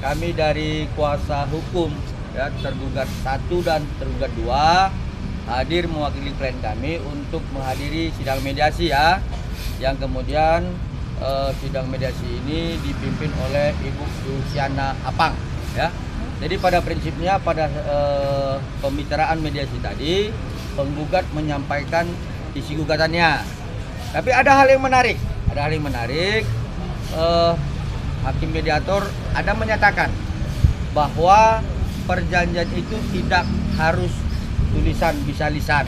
kami dari kuasa hukum ya tergugat 1 dan tergugat 2 hadir mewakili klien kami untuk menghadiri sidang mediasi ya, yang kemudian sidang mediasi ini dipimpin oleh Ibu Luciana Apang ya. Jadi pada prinsipnya pada pembicaraan mediasi tadi penggugat menyampaikan isi gugatannya. Tapi ada hal yang menarik, hakim mediator ada menyatakan bahwa perjanjian itu tidak harus tulisan, bisa lisan,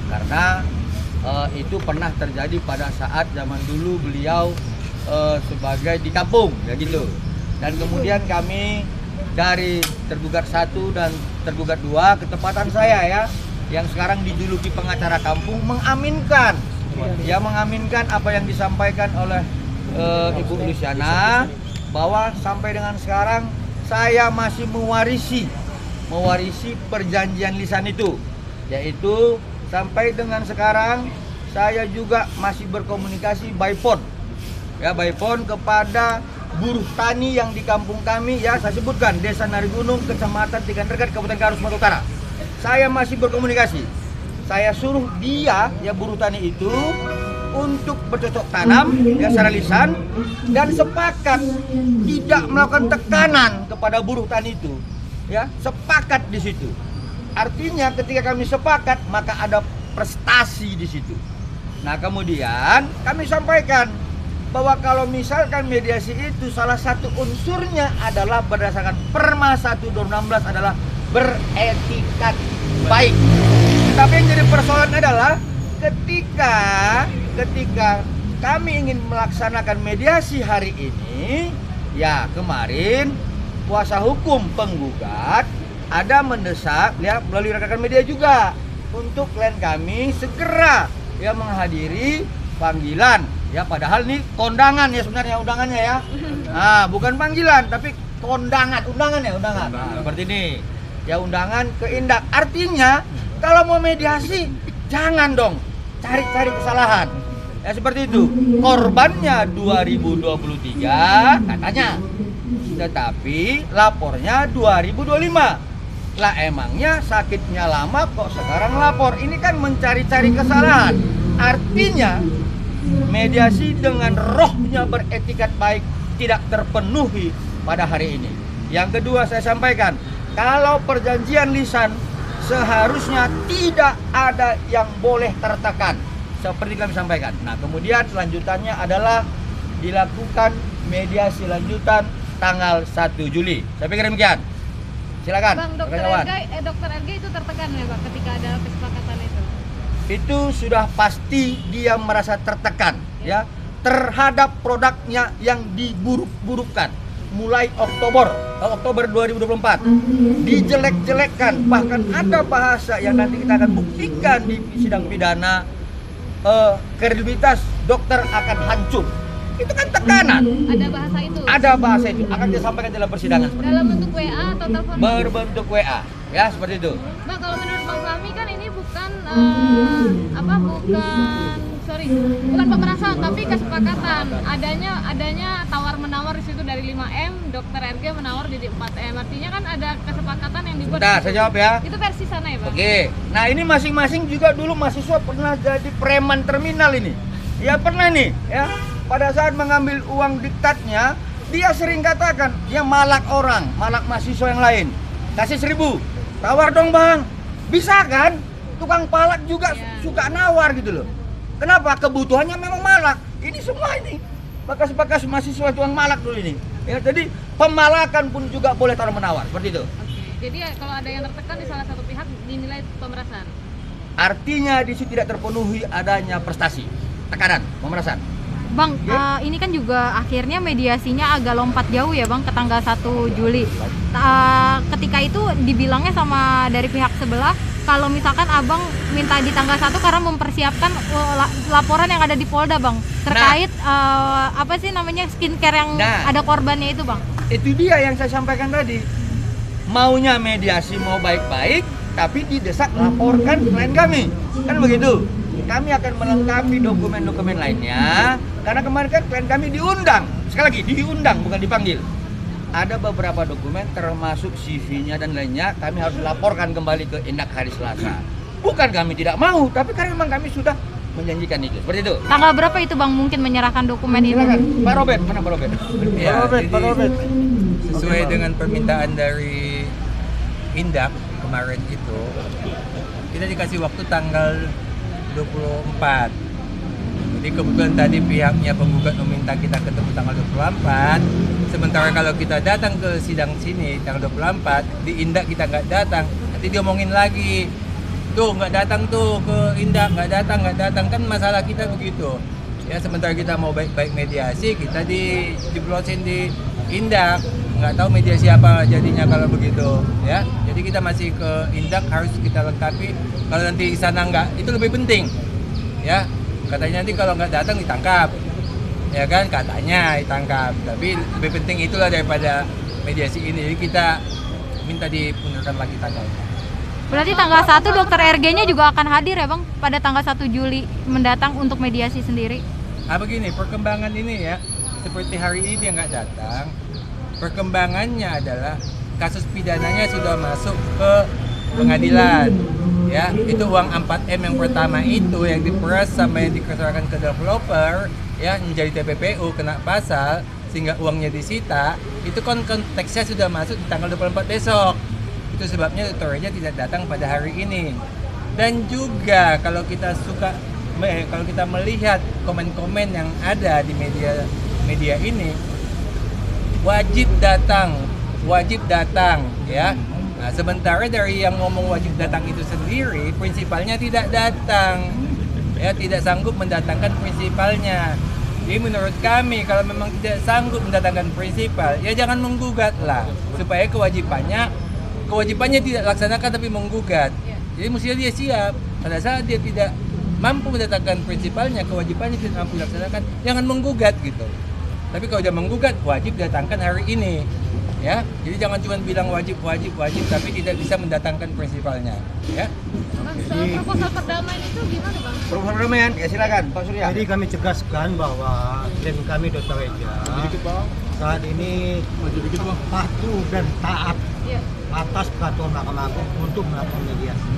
karena itu pernah terjadi pada saat zaman dulu beliau sebagai di kampung ya gitu. Dan kemudian kami dari tergugat 1 dan tergugat 2, ketepatan saya ya, yang sekarang dijuluki pengacara kampung, mengaminkan apa yang disampaikan oleh Ibu Luciana, bahwa sampai dengan sekarang saya masih mewarisi perjanjian lisan itu, yaitu sampai dengan sekarang saya juga masih berkomunikasi by phone kepada buruh tani yang di kampung kami ya, saya sebutkan Desa Narigunung, Kecamatan Tigan Regat, Kabupaten Karo, Sumatera Utara. Saya masih berkomunikasi. Saya suruh dia ya, buruh tani itu, untuk bercocok tanam ya secara lisan dan sepakat tidak melakukan tekanan kepada buruh tani itu. Ya, sepakat di situ. Artinya ketika kami sepakat maka ada prestasi di situ. Nah, kemudian kami sampaikan bahwa kalau misalkan mediasi itu salah satu unsurnya adalah berdasarkan Perma 1 2016 adalah beretikat baik. Tapi yang jadi persoalan adalah ketika kami ingin melaksanakan mediasi hari ini, ya kemarin kuasa hukum penggugat ada mendesak ya melalui rekan media juga untuk klien kami segera ya menghadiri panggilan ya, padahal ini kondangan ya sebenarnya, undangannya ya. Nah, bukan panggilan tapi undangan. Nah, seperti ini ya, undangan ke Indak. Artinya kalau mau mediasi jangan dong cari-cari kesalahan ya, seperti itu. Korbannya 2023 katanya, tetapi lapornya 2025. Lah emangnya sakitnya lama kok sekarang lapor? Ini kan mencari-cari kesalahan. Artinya mediasi dengan rohnya beretikat baik tidak terpenuhi pada hari ini. Yang kedua saya sampaikan, kalau perjanjian lisan seharusnya tidak ada yang boleh tertekan, seperti kami sampaikan. Nah, kemudian selanjutannya adalah dilakukan mediasi lanjutan tanggal 1 Juli. Saya pikir demikian. Silakan. Bang, Dokter RG itu tertekan ya, Bang, ketika ada kesepakatan itu? Itu sudah pasti dia merasa tertekan ya terhadap produknya yang diburuk-burukkan mulai Oktober 2024 dijelek-jelekkan, bahkan ada bahasa yang nanti kita akan buktikan di sidang pidana, kredibilitas dokter akan hancur. Itu kan tekanan. Ada bahasa itu akan disampaikan dalam persidangan. Dalam bentuk WA atau telepon? Berbentuk WA ya, seperti itu. Bang, kalau menurut Bang Fahmi kan ini bukan bukan pemerasan tapi kesepakatan. Adanya tawar-menawar di situ dari 5M, Dokter RG menawar jadi 4M. Artinya kan ada kesepakatan yang dibuat. Nah, saya jawab ya. Itu versi sana ya, Bang? Oke. Nah, ini masing-masing juga dulu mahasiswa pernah jadi preman terminal ini. Ya pernah nih ya. Pada saat mengambil uang diktatnya, dia sering katakan dia malak orang, malak mahasiswa yang lain. Kasih 1.000, tawar dong bang, bisa kan? Tukang palak juga suka nawar gitu loh. Kenapa? Kebutuhannya memang malak. Ini semua ini bekas-bekas mahasiswa tukang malak dulu ini. Ya, jadi pemalakan pun juga boleh tawar menawar seperti itu. Oke. Jadi kalau ada yang tertekan di salah satu pihak dinilai pemerasan. Artinya di situ tidak terpenuhi adanya prestasi, tekanan, pemerasan. Bang, ini kan juga akhirnya mediasinya agak lompat jauh ya Bang, ke tanggal 1 Juli. Ketika itu dibilangnya sama dari pihak sebelah, kalau misalkan Abang minta di tanggal 1 karena mempersiapkan laporan yang ada di Polda Bang, terkait apa sih namanya skincare yang ada korbannya itu Bang. Itu dia yang saya sampaikan tadi. Maunya mediasi mau baik-baik, tapi didesak laporkan klien kami. Kan begitu. Kami akan melengkapi dokumen-dokumen lainnya, karena kemarin kan klien kami diundang, sekali lagi diundang bukan dipanggil. ada beberapa dokumen termasuk CV-nya dan lainnya kami harus laporkan kembali ke Indak hari Selasa. Bukan kami tidak mau, tapi karena memang kami sudah menjanjikan itu. Seperti itu. Tanggal berapa itu Bang mungkin menyerahkan dokumen itu? Silakan, Pak Robert, mana Pak Robert? Ya, Pak Robert. sesuai Oke, Pak. dengan permintaan dari Indak kemarin itu, kita dikasih waktu tanggal 24. Jadi kebetulan tadi pihaknya penggugat meminta kita ketemu tanggal 24. Sementara kalau kita datang ke sidang sini tanggal 24, di Indak kita nggak datang, nanti diomongin lagi. Tuh nggak datang tuh ke Indak, nggak datang kan masalah kita begitu. Ya sementara kita mau baik-baik mediasi, kita diplosin di Indak, nggak tahu mediasi apa jadinya kalau begitu. Ya, jadi kita masih ke Indak harus kita lengkapi. Kalau nanti di sana nggak, itu lebih penting. Ya, katanya nanti kalau nggak datang ditangkap. Ya kan, katanya ditangkap. Tapi lebih penting itulah daripada mediasi ini. Jadi kita minta dipunurkan lagi tanggalnya. Berarti tanggal 1 dokter RG-nya juga akan hadir ya Bang pada tanggal 1 Juli mendatang untuk mediasi sendiri. Begini, perkembangan ini ya, seperti hari ini dia nggak datang. Perkembangannya adalah kasus pidananya sudah masuk ke pengadilan. Ya, itu uang 4M yang pertama itu yang diperas sama yang diserahkan ke developer, ya menjadi TPPU kena pasal sehingga uangnya disita. Itu konteksnya sudah masuk di tanggal 24 besok. Itu sebabnya Dr. Reja tidak datang pada hari ini. Dan juga kalau kita melihat komen-komen yang ada di media ini, wajib datang ya. Nah, sementara dari yang ngomong wajib datang itu sendiri, prinsipalnya tidak datang. Ya, tidak sanggup mendatangkan prinsipalnya. Jadi menurut kami kalau memang tidak sanggup mendatangkan prinsipal, ya jangan menggugat lah, supaya kewajibannya tidak laksanakan tapi menggugat. Jadi mestinya dia siap. Pada saat dia tidak mampu mendatangkan prinsipalnya, kewajibannya tidak mampu dilaksanakan, jangan menggugat gitu. Tapi kalau dia menggugat, wajib datangkan hari ini. Ya, jadi jangan cuma bilang wajib, tapi tidak bisa mendatangkan prinsipalnya. Ya. Bang, soal proposal perdamaian itu gimana Bang? Proposal perdamaian, ya silakan Pak Surya. Jadi kami tegaskan bahwa klien kami Dr. Reja saat ini patuh dan taat Iya. atas peraturan Mahkamah Agung untuk melakukan mediasi.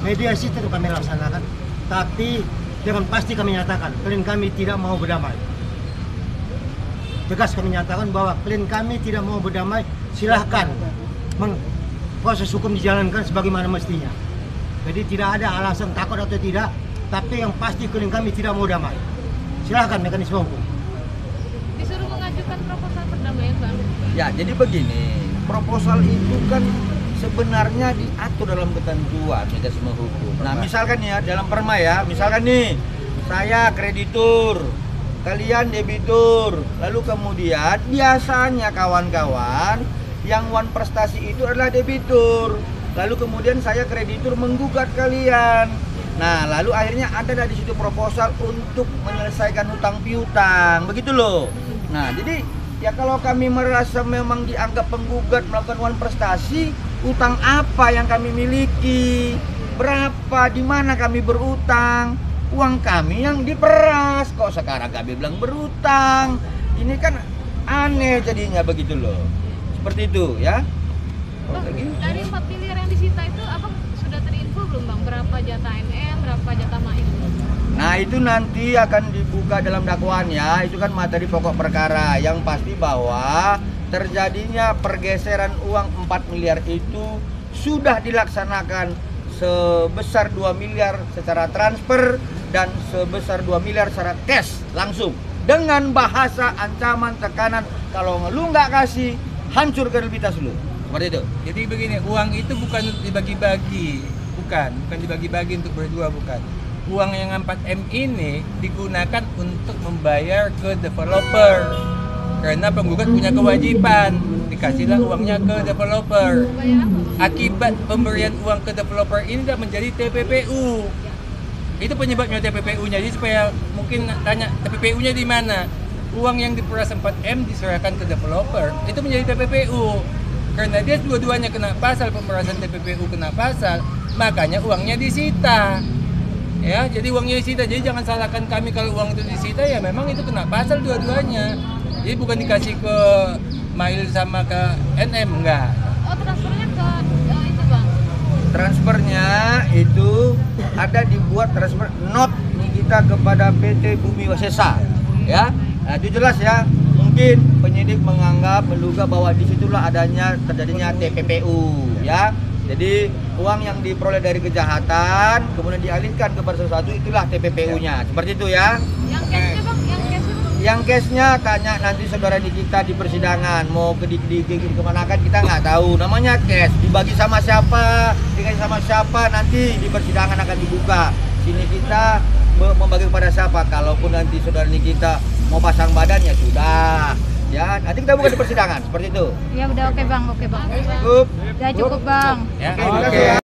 Mediasi tetap kami laksanakan, tapi dengan pasti kami nyatakan klien kami tidak mau berdamai. Tegas kami nyatakan bahwa klien kami tidak mau berdamai, silahkan proses hukum dijalankan sebagaimana mestinya. Jadi tidak ada alasan takut atau tidak, tapi yang pasti klien kami tidak mau damai. Silahkan mekanisme hukum. Disuruh mengajukan proposal perdamaian Bang. Ya, jadi begini, proposal itu kan sebenarnya diatur dalam ketentuan mekanisme hukum. Nah, misalkan ya dalam perma ya, misalkan nih saya kreditur, kalian debitur, lalu kemudian biasanya kawan-kawan yang wan prestasi itu adalah debitur, lalu kemudian saya kreditur menggugat kalian. Nah, lalu akhirnya ada di situ proposal untuk menyelesaikan hutang piutang, begitu loh. Nah, jadi ya kalau kami merasa memang dianggap penggugat melakukan wan prestasi, utang apa yang kami miliki, berapa, di mana kami berutang, uang kami yang diperas, kok sekarang kami bilang berutang. Ini kan aneh jadinya begitu loh. Seperti itu ya. Bang, dari 4 miliar yang disita itu Abang sudah terinfo belum Bang? Berapa jatah MM, berapa jatah MAIM? Nah, itu nanti akan dibuka dalam dakwaan ya. Itu kan materi pokok perkara. Yang pasti bahwa terjadinya pergeseran uang 4 miliar itu sudah dilaksanakan sebesar 2 miliar secara transfer dan sebesar 2 miliar secara cash langsung. Dengan bahasa ancaman, tekanan, kalau lu nggak kasih, hancur kredibilitas lu. Seperti itu. Jadi begini, uang itu bukan dibagi-bagi, bukan dibagi-bagi untuk berdua, bukan. Uang yang 4M ini digunakan untuk membayar ke developer. Karena penggugat punya kewajiban, dikasihlah uangnya ke developer. Bayar apa Bang? Akibat pemberian uang ke developer ini sudah menjadi TPPU. Itu penyebabnya TPPU-nya. Jadi supaya mungkin tanya TPPU-nya di mana? Uang yang diperas 4M diserahkan ke developer, itu menjadi TPPU. Karena dia dua-duanya kena pasal, pemerasan TPPU kena pasal, makanya uangnya disita. Ya, jadi uangnya disita. Jadi jangan salahkan kami kalau uang itu disita, ya memang itu kena pasal dua-duanya. Jadi bukan dikasih ke Ismail sama ke NM enggak. Oh, transfernya ke itu bang. Transfernya itu ada dibuat transfer not Nikita kepada PT Bumi Wasesa, ya. Nah, itu jelas ya. Mungkin penyidik menduga bahwa disitulah terjadinya TPPU, ya. Jadi uang yang diperoleh dari kejahatan kemudian dialihkan kepada sesuatu, itulah TPPU-nya. Seperti itu ya. Yang cashnya bang, Yang cashnya tanya nanti saudara Nikita di persidangan, mau kemana kan kita nggak tahu. Namanya cash, dibagi sama siapa, dikasih sama siapa, nanti di persidangan akan dibuka. Sini kita membagi kepada siapa. Kalaupun nanti saudara Nikita mau pasang badan ya sudah. Ya, nanti kita buka di persidangan seperti itu. Ya udah, oke bang. Cukup. Udah cukup bang. Ya. Oke, terima kasih ya.